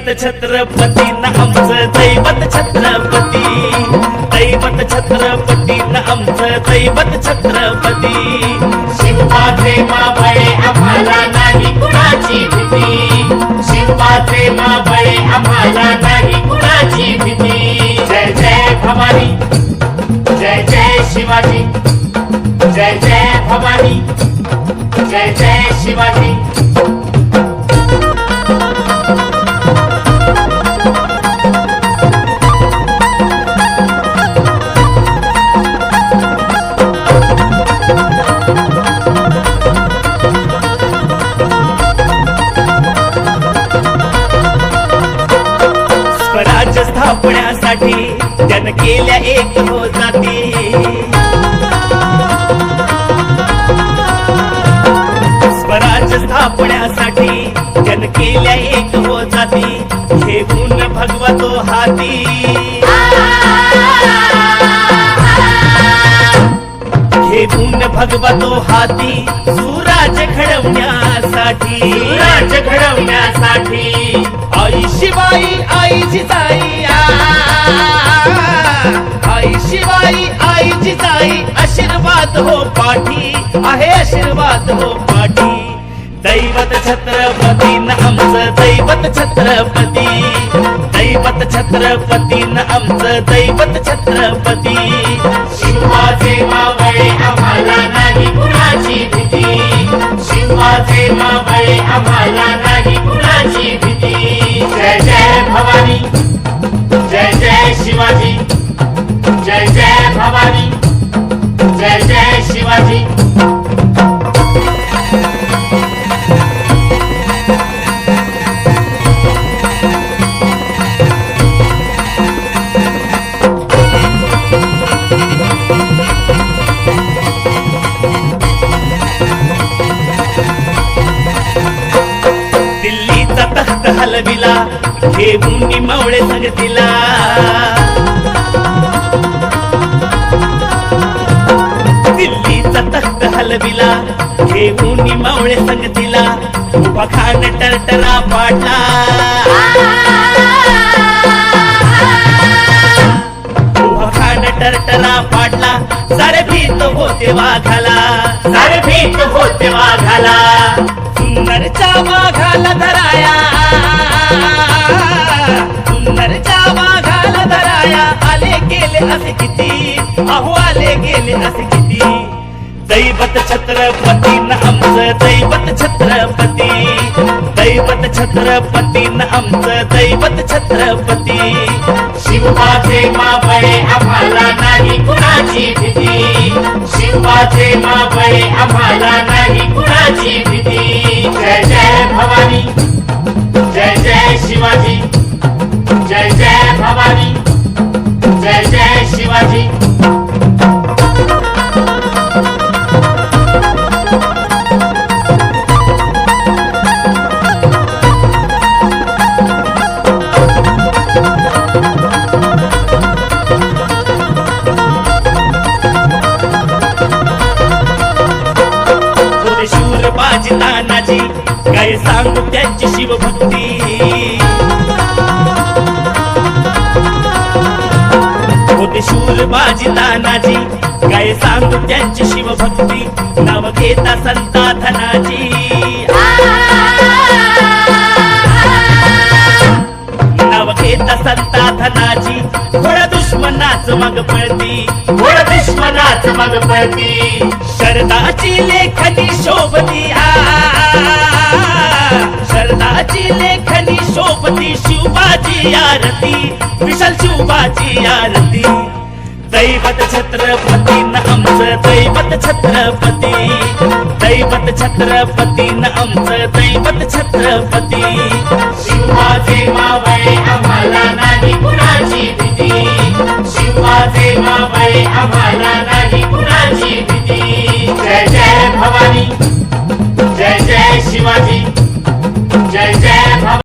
दैवत छत्रपती न आमचं दैवत छत्रपती, दैवत छत्रपती न आमचं दैवत छत्रपती। शिवबाचे मावळे आम्हाला नाही कुणाची भीती, शिवबाचे मावळे आम्हाला नाही कुणाची भीती। जय जय भवानी, जय जय शिवाजी, जय जय भवानी, जय जय शिवाजी। स्वराज्य स्थापण्यासाठी जन केल्या एक हो जाती, स्वराज्य स्थापण्यासाठी जन केल्या एक हो जाती, हे गुण भगवतो हाती, हे गुण भगवतो हाती। सुराज्य घडवण्यासाठी, सुराज्य घडवण्यासाठी आई शिवाई आई जिजाई, आई शिवाई आई जिजाई, आशीर्वाद हो पाठी आहे, आशीर्वाद हो पाठी। दैवत छत्रपती न आमचं दैवत छत्रपती, दैवत छत्रपती न आमचं दैवत छत्रपती। शिवबाचे मावळे आम्हाला नाही कुणाची भीती, शिवबाचे मावळे आम्हाला नाही कुणाची भीती। जय जय भवानी, जय जय शिवाजी, जय जय भवानी, जय जय शिवाजी। दिल्लीचा तख्त हलविला घेऊन मावळे संगतीला, दिल्लीचा तख्त हलविला घेऊन मावळे संगतीला, उभा खान टरटरा पाडला, उभा खान टरटरा पाडला। सारे भीत होते वाघाला, सारे भीत होते वाघाला, सुंदरच्या वाघाला धराया, सुंदरच्या वाघाला धराया। आले गेले असे किती, अहो आले गेले असे किती। दैवत छत्रपती न आमचं दैवत छत्रपती, दैवत छत्रपती न आमचं दैवत छत्रपती। शिवबाचे मावळे आम्हाला नाही कुणाची भीती, शिवबाचे मावळे आम्हाला नाही कुणाची भीती। जय जय भवानी, जय जय शिवाजी, जय जय भवानी, जय जय शिवाजी। शूर बाजी तानाजी काय सांगू त्यांची शिवभक्ती, होते शूर बाजी तानाजी काय सांगू त्यांची शिवभक्ती। नाव घेता संता धनाजी, नाव घेता संता धनाजी। थोड्या दुश्मनाच मग पळती, थोडं दुश्मनाच मग पळती, शरदाची लेखनी शोभती, शरदाची लेखनी शोभती। शिवबाची आरती, विशाल शिवबाची आरती। दैवत छत्रपती न आमचं दैवत छत्रपती, दैवत छत्रपती न आमचं दैवत छत्रपती। शिवबाचे मावळे आम्हाला नाही कुणाची भीती, शिवबाचे मावळे आम्हाला नाही कुणाची भीती। जय जय भवानी, जय जय शिवाजी,